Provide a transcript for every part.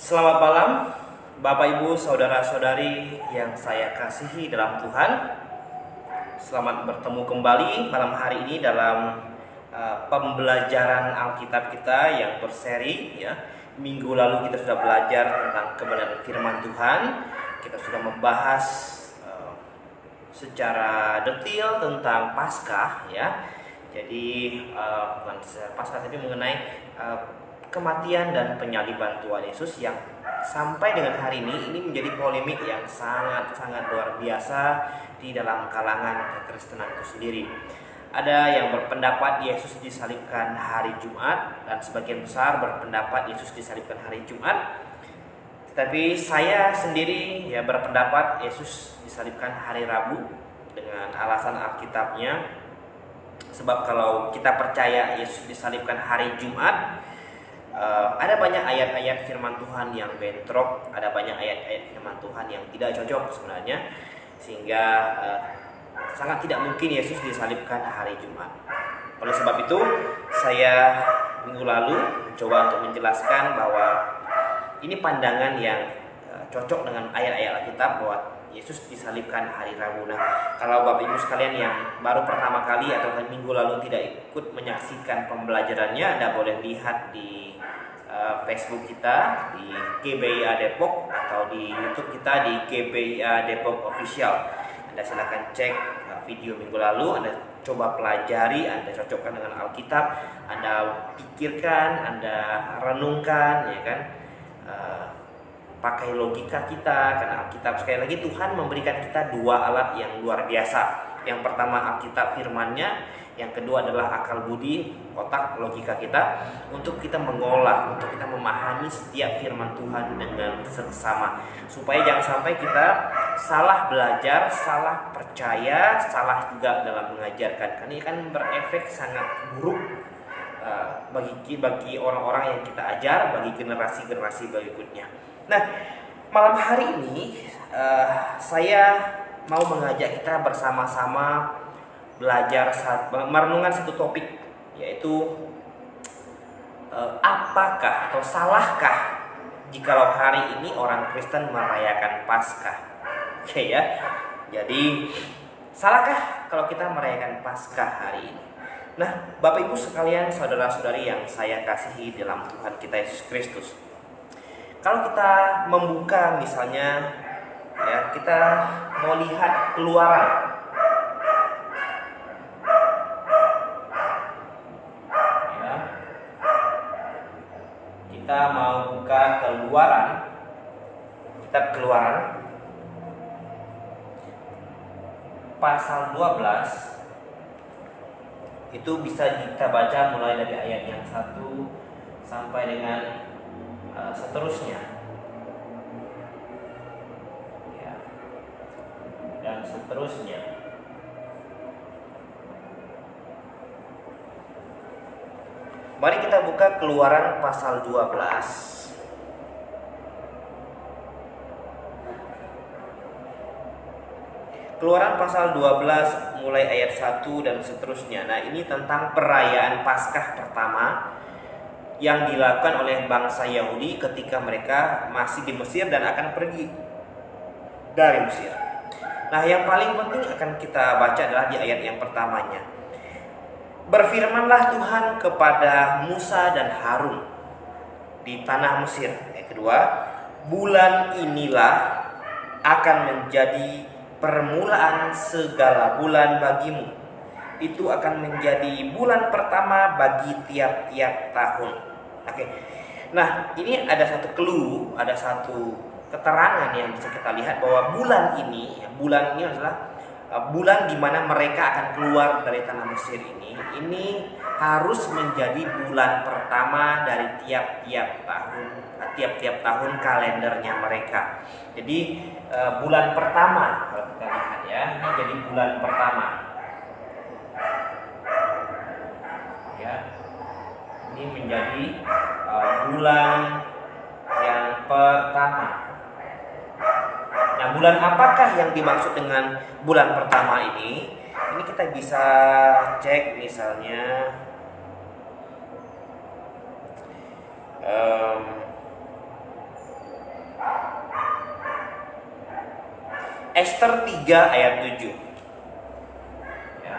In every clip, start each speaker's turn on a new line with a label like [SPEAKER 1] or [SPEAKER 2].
[SPEAKER 1] Selamat malam, Bapak Ibu, saudara-saudari yang saya kasihi dalam Tuhan. Selamat bertemu kembali malam hari ini dalam pembelajaran Alkitab kita yang berseri ya. Minggu lalu kita sudah belajar tentang kebenaran firman Tuhan. Kita sudah membahas secara detail tentang Paskah ya. Jadi bukan Paskah tapi mengenai kematian dan penyaliban Tuhan Yesus yang sampai dengan hari ini menjadi polemik yang sangat luar biasa di dalam kalangan kekristenan itu sendiri. Ada yang berpendapat Yesus disalibkan hari Jumat dan sebagian besar berpendapat Yesus disalibkan hari Jumat. Tetapi saya sendiri ya berpendapat Yesus disalibkan hari Rabu dengan alasan Alkitabnya. Sebab kalau kita percaya Yesus disalibkan hari Jumat, ada banyak ayat-ayat firman Tuhan yang bentrok, ada banyak ayat-ayat firman Tuhan yang tidak cocok sebenarnya, sehingga sangat tidak mungkin Yesus disalibkan hari Jumat. Oleh sebab itu, saya minggu lalu mencoba untuk menjelaskan bahwa ini pandangan yang cocok dengan ayat-ayat Alkitab bahwa Yesus disalibkan hari Rabu. Nah, kalau Bapak Ibu sekalian yang baru pertama kali atau minggu lalu tidak ikut menyaksikan pembelajarannya, Anda boleh lihat di Facebook kita di GBIA Depok atau di YouTube kita di GBIA Depok Official. Anda silakan cek video minggu lalu, Anda coba pelajari, Anda cocokkan dengan Alkitab, Anda pikirkan, Anda renungkan, ya kan? Pakai logika kita, karena Alkitab sekali lagi Tuhan memberikan kita dua alat yang luar biasa. Yang pertama Alkitab firman-Nya, yang kedua adalah akal budi, otak, logika kita untuk kita mengolah, untuk kita memahami setiap firman Tuhan dengan seksama, supaya jangan sampai kita salah belajar, salah percaya, salah juga dalam mengajarkan. Karena ini kan berefek sangat buruk bagi orang-orang yang kita ajar, bagi generasi-generasi berikutnya. Nah, malam hari ini saya mau mengajak kita bersama-sama belajar merenungkan satu topik, yaitu apakah atau salahkah jikalau hari ini orang Kristen merayakan Paskah? Oke ya. Jadi salahkah kalau kita merayakan Paskah hari ini? Nah, Bapak Ibu sekalian, saudara-saudari yang saya kasihi dalam Tuhan kita Yesus Kristus. Kalau kita membuka misalnya ya, kita mau lihat Keluaran. Ya. Kita mau buka Keluaran. Kitab Keluaran pasal 12. Itu bisa kita baca mulai dari ayat yang 1 sampai dengan seterusnya ya, dan seterusnya. Mari kita buka Keluaran pasal 12. Keluaran pasal 12 mulai ayat 1 dan seterusnya. Nah, ini tentang perayaan Paskah pertama yang dilakukan oleh bangsa Yahudi ketika mereka masih di Mesir dan akan pergi dari Mesir. Nah, yang paling penting akan kita baca adalah di ayat yang pertamanya. Berfirmanlah Tuhan kepada Musa dan Harun di tanah Mesir. Yang kedua, bulan inilah akan menjadi permulaan segala bulan bagimu. Itu akan menjadi bulan pertama bagi tiap-tiap tahun. Oke. Nah, ini ada satu clue, ada satu keterangan yang bisa kita lihat bahwa bulan ini adalah bulan di mana mereka akan keluar dari tanah Mesir ini harus menjadi bulan pertama dari tiap-tiap tahun kalendernya mereka. Jadi bulan pertama kalau kita lihat ya, ini jadi bulan pertama. Ya. Ini menjadi bulan yang pertama. Nah, bulan apakah yang dimaksud dengan bulan pertama ini? Ini kita bisa cek misalnya Ester 3 ayat 7. Ya.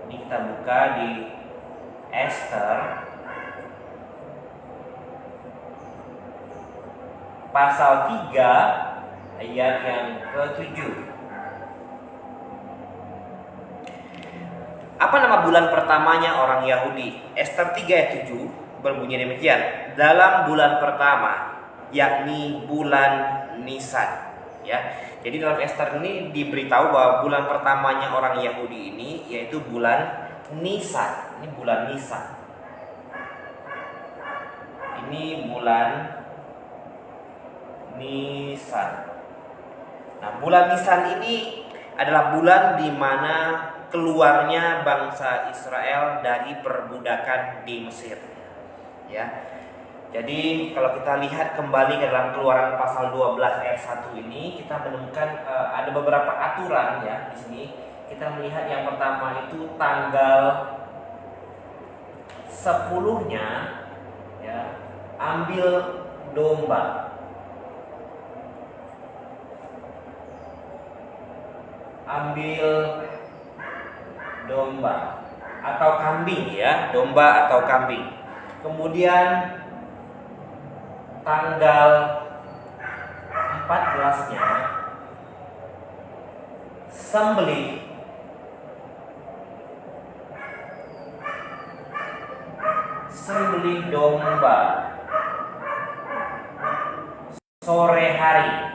[SPEAKER 1] Ini kita buka di Ester pasal 3 ayat yang ke-7. Apa nama bulan pertamanya orang Yahudi? Ester 3 ayat 7 berbunyi demikian. Dalam bulan pertama, yakni bulan Nisan. Ya. Jadi dalam Ester ini diberitahu bahwa bulan pertamanya orang Yahudi ini yaitu bulan Nisan. Ini bulan Nisan. Ini bulan Nisan. Nah, bulan Nisan ini adalah bulan di mana keluarnya bangsa Israel dari perbudakan di Mesir. Ya. Jadi kalau kita lihat kembali ke dalam Keluaran pasal 12 ayat 1 ini, kita menemukan ada beberapa aturan ya di sini. Kita melihat yang pertama itu tanggal 10-nya ya, ambil domba. Ambil domba atau kambing ya, domba atau kambing. Kemudian tanggal 14-nya sembelih domba sore hari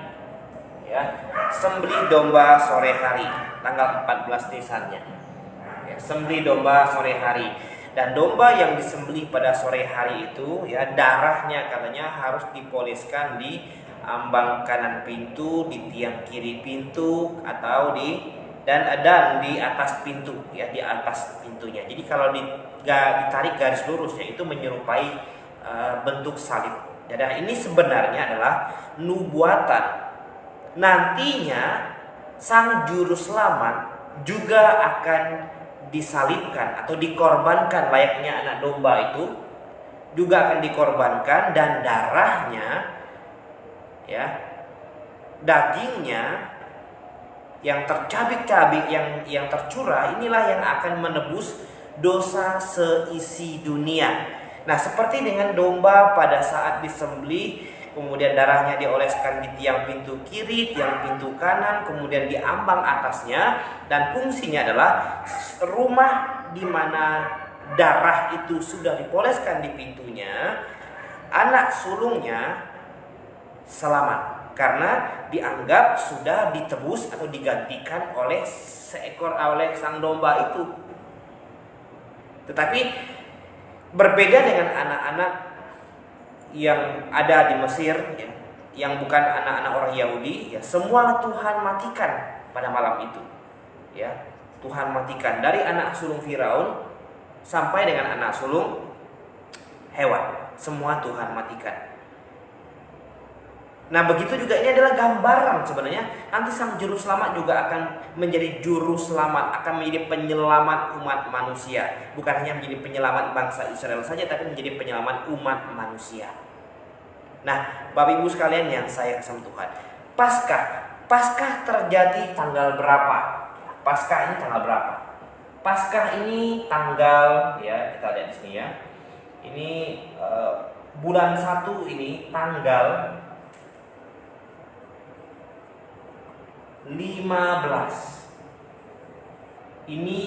[SPEAKER 1] ya, sembelih domba sore hari tanggal 14 Nisannya ya, sembelih domba sore hari. Dan domba yang disembelih pada sore hari itu ya, darahnya katanya harus dipoliskan di ambang kanan pintu, di tiang kiri pintu, atau di atas pintu ya, di atas pintunya. Jadi kalau ditarik garis lurusnya itu menyerupai bentuk salib. Dan ini sebenarnya adalah nubuatan. Nantinya sang juru selamat juga akan disalibkan atau dikorbankan layaknya anak domba itu, juga akan dikorbankan, dan darahnya ya, dagingnya yang tercabik-cabik, yang tercurah, inilah yang akan menebus dosa seisi dunia. Nah, seperti dengan domba pada saat disembelih, kemudian darahnya dioleskan di tiang pintu kiri, tiang pintu kanan, kemudian di ambang atasnya, dan fungsinya adalah rumah di mana darah itu sudah dipoleskan di pintunya, anak sulungnya selamat karena dianggap sudah ditebus atau digantikan oleh sang domba itu. Tetapi berbeda dengan anak-anak yang ada di Mesir ya, yang bukan anak-anak orang Yahudi ya, semua Tuhan matikan pada malam itu ya. Tuhan matikan dari anak sulung Firaun sampai dengan anak sulung hewan, semua Tuhan matikan. Nah, begitu juga ini adalah gambaran sebenarnya nanti sang juru selamat juga akan menjadi juru selamat, akan menjadi penyelamat umat manusia. Bukan hanya menjadi penyelamat bangsa Israel saja, tapi menjadi penyelamat umat manusia. Nah, Bapak Ibu sekalian yang saya kasih Tuhan, Paskah terjadi tanggal berapa? Paskah ini tanggal berapa? Paskah ini tanggal ya, kita lihat di sini ya. Ini bulan 1 ini tanggal 15. Ini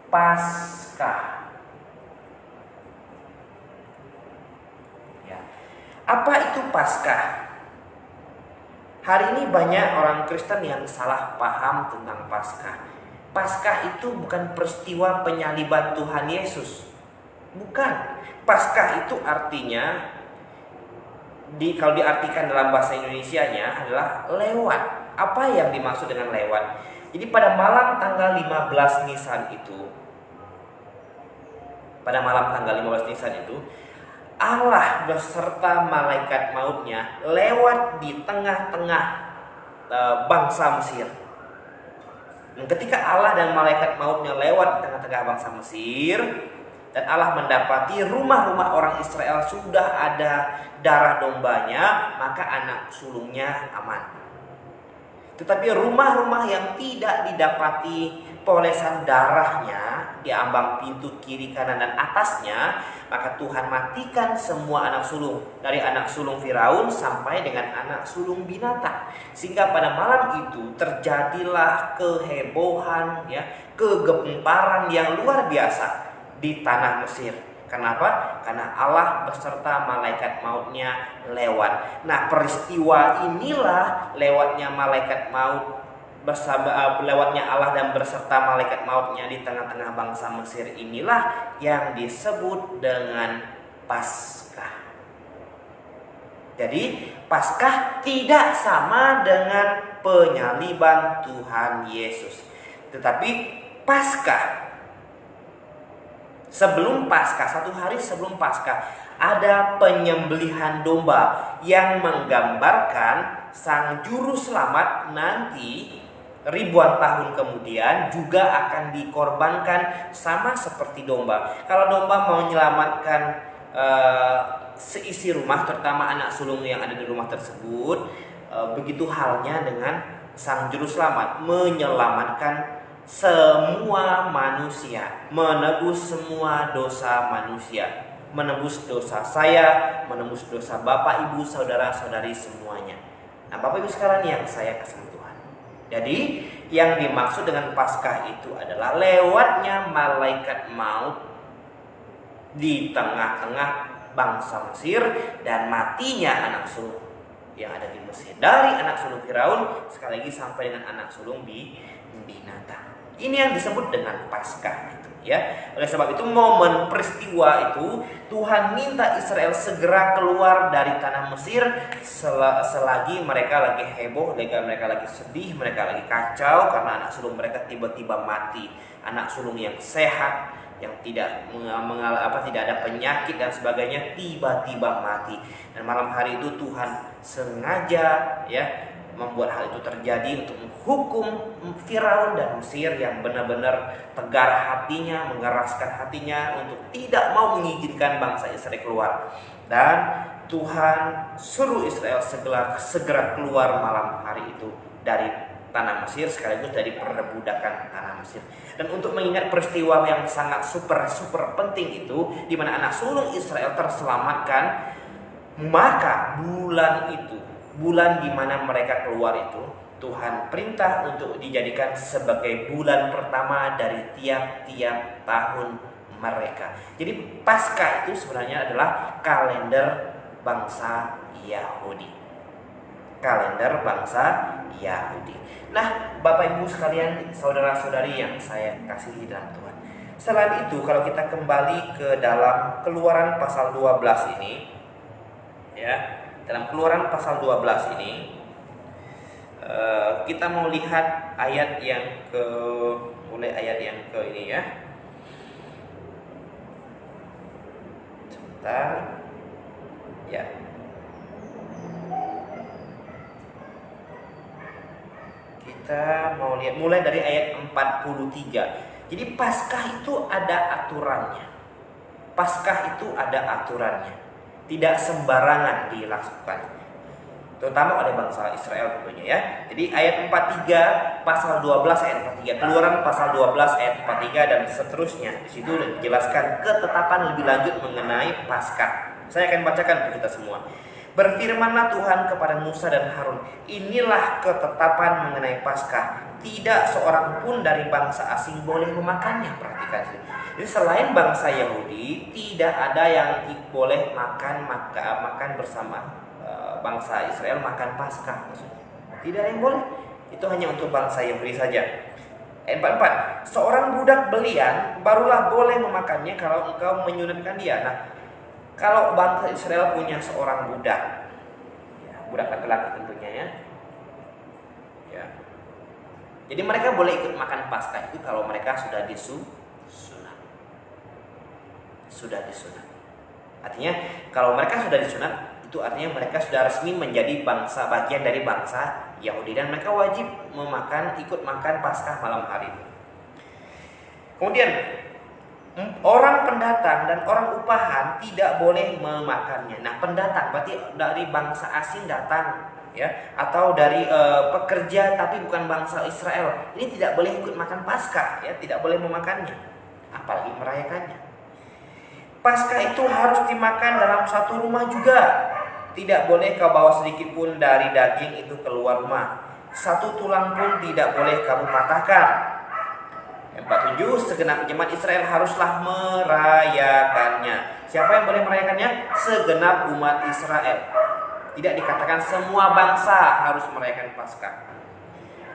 [SPEAKER 1] Paskah. Ya. Apa itu Paskah? Hari ini banyak orang Kristen yang salah paham tentang Paskah. Paskah itu bukan peristiwa penyaliban Tuhan Yesus. Bukan. Paskah itu artinya kalau diartikan dalam bahasa Indonesianya adalah lewat. Apa yang dimaksud dengan lewat? Jadi pada malam tanggal 15 Nisan itu, Allah beserta malaikat mautnya lewat di tengah-tengah bangsa Mesir. Dan ketika Allah dan malaikat mautnya lewat di tengah-tengah bangsa Mesir, dan Allah mendapati rumah-rumah orang Israel sudah ada darah dombanya, maka anak sulungnya aman. Tetapi rumah-rumah yang tidak didapati polesan darahnya di ambang pintu kiri, kanan, dan atasnya, maka Tuhan matikan semua anak sulung, dari anak sulung Firaun sampai dengan anak sulung binatang. Sehingga pada malam itu terjadilah kehebohan, ya, kegemparan yang luar biasa di tanah Mesir. Kenapa? Karena Allah beserta malaikat mautnya lewat. Nah, peristiwa inilah, lewatnya malaikat maut bersama, lewatnya Allah dan berserta malaikat mautnya di tengah-tengah bangsa Mesir, inilah yang disebut dengan Paskah. Jadi Paskah tidak sama dengan penyaliban Tuhan Yesus, tetapi Paskah, sebelum Paskah, 1 hari sebelum Paskah, ada penyembelihan domba yang menggambarkan Sang Juru Selamat nanti ribuan tahun kemudian juga akan dikorbankan sama seperti domba. Kalau domba mau menyelamatkan seisi rumah, terutama anak sulung yang ada di rumah tersebut, begitu halnya dengan Sang Juru Selamat menyelamatkan semua manusia, menebus semua dosa manusia, menebus dosa saya, menebus dosa Bapak, Ibu, saudara-saudari semuanya. Nah, Bapak Ibu sekalian yang saya kasih Tuhan, jadi yang dimaksud dengan Paskah itu adalah lewatnya malaikat maut di tengah-tengah bangsa Mesir dan matinya anak sulung yang ada di Mesir, dari anak sulung Firaun sekali lagi sampai dengan anak sulung binatang. Ini yang disebut dengan Paskah itu, ya. Oleh sebab itu momen peristiwa itu Tuhan minta Israel segera keluar dari tanah Mesir selagi mereka lagi heboh, mereka lagi sedih, mereka lagi kacau karena anak sulung mereka tiba-tiba mati. Anak sulung yang sehat, yang tidak tidak ada penyakit dan sebagainya, tiba-tiba mati. Dan malam hari itu Tuhan sengaja, ya, membuat hal itu terjadi untuk menghukum Firaun dan Mesir yang benar-benar tegar hatinya, mengeraskan hatinya untuk tidak mau mengizinkan bangsa Israel keluar. Dan Tuhan suruh Israel segera keluar malam hari itu dari tanah Mesir, sekaligus dari perbudakan tanah Mesir. Dan untuk mengingat peristiwa yang sangat super penting itu, di mana anak sulung Israel terselamatkan, maka bulan di mana mereka keluar itu Tuhan perintah untuk dijadikan sebagai bulan pertama dari tiap-tiap tahun mereka. Jadi Paskah itu sebenarnya adalah kalender bangsa Yahudi. Kalender bangsa Yahudi. Nah, Bapak Ibu sekalian, saudara-saudari yang saya kasihi dalam Tuhan, selain itu kalau kita kembali ke dalam Keluaran pasal 12 ini, ya, dalam Keluaran pasal 12 ini kita mau lihat ayat yang mulai ayat yang ke ini, ya. Sebentar. Ya. Kita mau lihat mulai dari ayat 43. Jadi Paskah itu ada aturannya. Paskah itu ada aturannya. Tidak sembarangan dilakukan, terutama oleh bangsa Israel tentunya, ya. Jadi ayat 43 pasal 12 ayat 43, Keluaran pasal 12 ayat 43 dan seterusnya. Di situ dijelaskan ketetapan lebih lanjut mengenai Paskah. Saya akan bacakan untuk kita semua. Berfirmanlah Tuhan kepada Musa dan Harun, inilah ketetapan mengenai Paskah. Tidak seorang pun dari bangsa asing boleh memakannya. Perhatikan sini. Jadi selain bangsa Yahudi, tidak ada yang boleh makan bersama bangsa Israel, makan Paskah maksudnya. Tidak ada yang boleh. Itu hanya untuk bangsa Yahudi saja. Ayat 44, seorang budak belian barulah boleh memakannya kalau engkau menyunatkan dia. Nah, kalau bangsa Israel punya seorang budak, ya, budak laki-laki tentunya, ya. Ya. Jadi mereka boleh ikut makan Paskah itu kalau mereka sudah disunat. Sudah disunat. Artinya kalau mereka sudah disunat, itu artinya mereka sudah resmi menjadi bagian dari bangsa Yahudi, dan mereka wajib ikut makan Paskah malam hari itu. Kemudian orang pendatang dan orang upahan tidak boleh memakannya. Nah, pendatang berarti dari bangsa asing datang, ya, atau dari pekerja tapi bukan bangsa Israel, ini tidak boleh ikut makan Paskah, ya, tidak boleh memakannya, apalagi merayakannya. Paskah itu harus dimakan dalam satu rumah juga. Tidak boleh kau bawa sedikit pun dari daging itu keluar rumah. Satu tulang pun tidak boleh kamu patahkan. Yang 47, segenap jemaat Israel haruslah merayakannya. Siapa yang boleh merayakannya? Segenap umat Israel. Tidak dikatakan semua bangsa harus merayakan Paskah.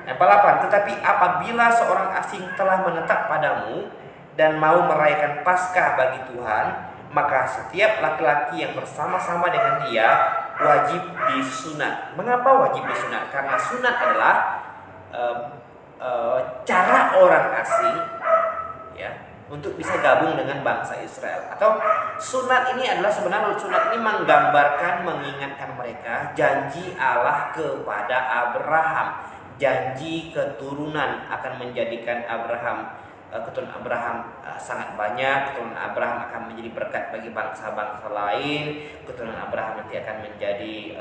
[SPEAKER 1] Yang 48, tetapi apabila seorang asing telah menetap padamu dan mau merayakan Paskah bagi Tuhan, maka setiap laki-laki yang bersama-sama dengan dia wajib disunat. Mengapa wajib disunat? Karena sunat adalah cara orang asing, ya, untuk bisa gabung dengan bangsa Israel. Atau sunat ini adalah, sebenarnya sunat ini menggambarkan, mengingatkan mereka janji Allah kepada Abraham, janji keturunan akan menjadikan keturunan Abraham sangat banyak, keturunan Abraham akan menjadi berkat bagi bangsa-bangsa lain, keturunan Abraham nanti akan menjadi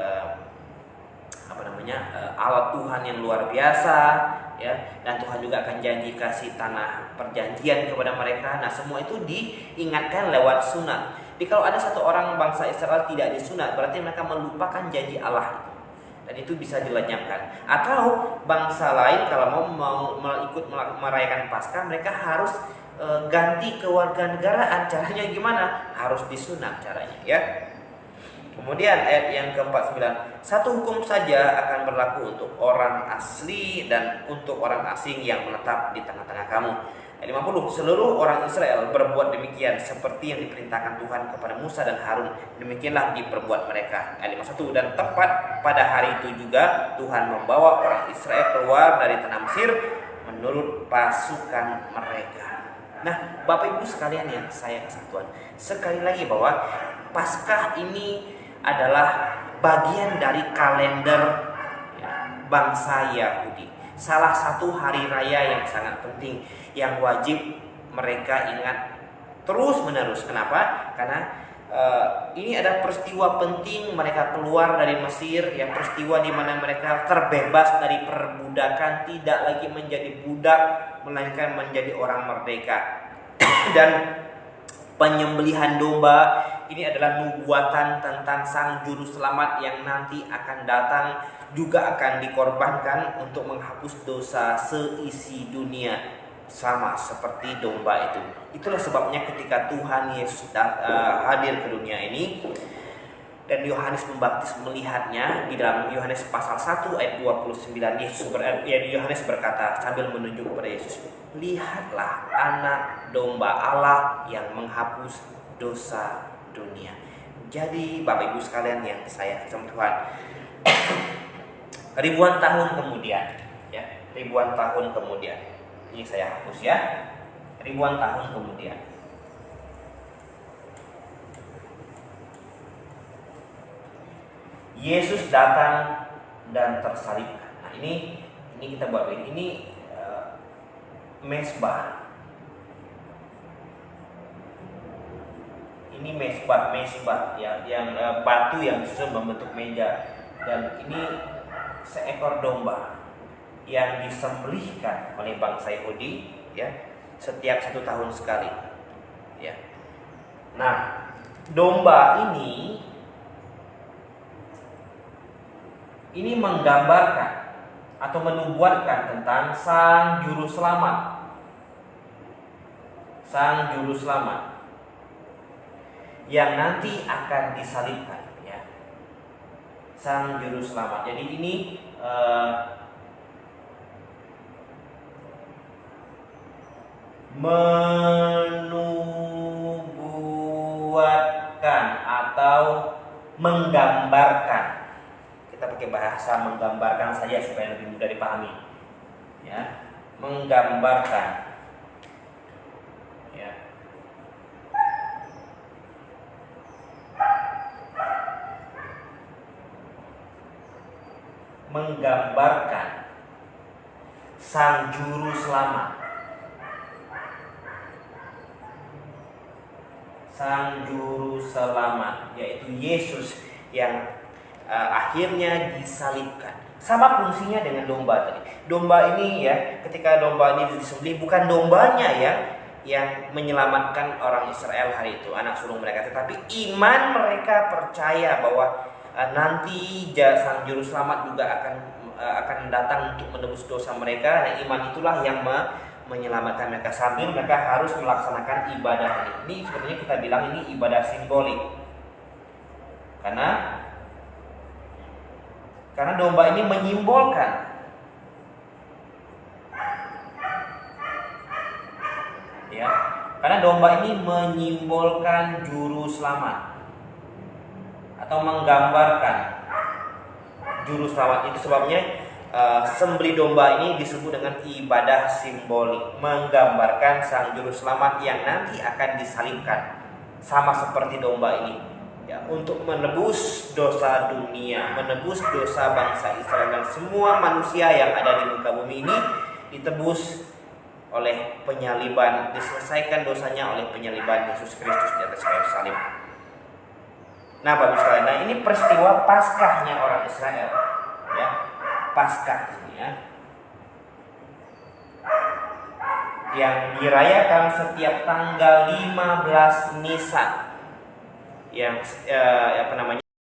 [SPEAKER 1] alat Tuhan yang luar biasa, ya, dan Tuhan juga akan janji kasih tanah perjanjian kepada mereka. Nah, semua itu diingatkan lewat sunat. Jadi kalau ada satu orang bangsa Israel tidak disunat, berarti mereka melupakan janji Allah itu. Dan itu bisa dilenyapkan. Atau bangsa lain kalau mau ikut merayakan Paskah, mereka harus ganti kewarganegaraan. Caranya gimana? Harus disunat caranya, ya. Kemudian ayat yang ke-49, satu hukum saja akan berlaku untuk orang asli dan untuk orang asing yang menetap di tengah-tengah kamu. Ayat 50, seluruh orang Israel berbuat demikian seperti yang diperintahkan Tuhan kepada Musa dan Harun, demikianlah diperbuat mereka. Ayat 51, dan tepat pada hari itu juga Tuhan membawa orang Israel keluar dari tanah Mesir menurut pasukan mereka. Nah, Bapak Ibu sekalian yang saya kasih Tuhan, sekali lagi bahwa Paskah ini adalah bagian dari kalender, ya, bangsa Yahudi. Salah satu hari raya yang sangat penting yang wajib mereka ingat terus menerus. Kenapa? Karena ini ada peristiwa penting mereka keluar dari Mesir, yang peristiwa di mana mereka terbebas dari perbudakan, tidak lagi menjadi budak melainkan menjadi orang merdeka. Dan penyembelihan domba ini adalah nubuatan tentang sang juru selamat yang nanti akan datang, juga akan dikorbankan untuk menghapus dosa seisi dunia, sama seperti domba itu. Itulah sebabnya ketika Tuhan Yesus hadir ke dunia ini dan Yohanes Pembaptis melihatnya, di dalam Yohanes pasal 1 ayat 29, Yohanes berkata sambil menunjuk kepada Yesus, lihatlah anak domba Allah yang menghapus dosa dunia. Jadi Bapak Ibu sekalian yang saya kasih Tuhan, ribuan tahun kemudian, ya, ribuan tahun kemudian, ini saya hapus, ya, ribuan tahun kemudian, Yesus datang dan tersalibkan. Nah, ini kita buat ini mesbah. Ini mesbah ya, yang batu yang disusun membentuk meja, dan ini seekor domba yang disembelihkan oleh bangsa Yahudi, ya, setiap 1 tahun sekali, ya. Nah, domba ini menggambarkan atau menubuatkan tentang sang juru selamat. Sang juru selamat yang nanti akan disalibkan, ya. Sang juru selamat. Jadi ini menubuatkan atau menggambarkan. Kita pakai bahasa menggambarkan saja supaya lebih mudah dipahami, ya. Menggambarkan, ya. Menggambarkan sang juru selamat, sang juru selamat, yaitu Yesus yang akhirnya disalibkan. Sama fungsinya dengan domba tadi. Domba ini ya, ketika domba ini disembelih, bukan dombanya ya yang menyelamatkan orang Israel hari itu, anak sulung mereka, tetapi iman mereka percaya bahwa nanti Sang Juru Selamat juga akan datang untuk menebus dosa mereka. Nah, iman itulah yang menyelamatkan mereka sambil mereka harus melaksanakan ibadah ini. Ini sebenarnya kita bilang ini ibadah simbolik. Karena domba ini menyimbolkan ya. Karena domba ini menyimbolkan juru selamat atau menggambarkan juru selamat. Itu sebabnya sembelih domba ini disebut dengan ibadah simbolik, menggambarkan sang juru selamat yang nanti akan disalibkan sama seperti domba ini ya, untuk menebus dosa dunia, menebus dosa bangsa Israel dan semua manusia yang ada di muka bumi ini ditebus oleh penyaliban, diselesaikan dosanya oleh penyaliban Yesus Kristus di atas kayu salib. Nah, Bapak sekalian, nah ini peristiwa Paskahnya orang Israel, ya, Paskah ini ya, yang dirayakan setiap tanggal 15 Nisan, yang apa namanya?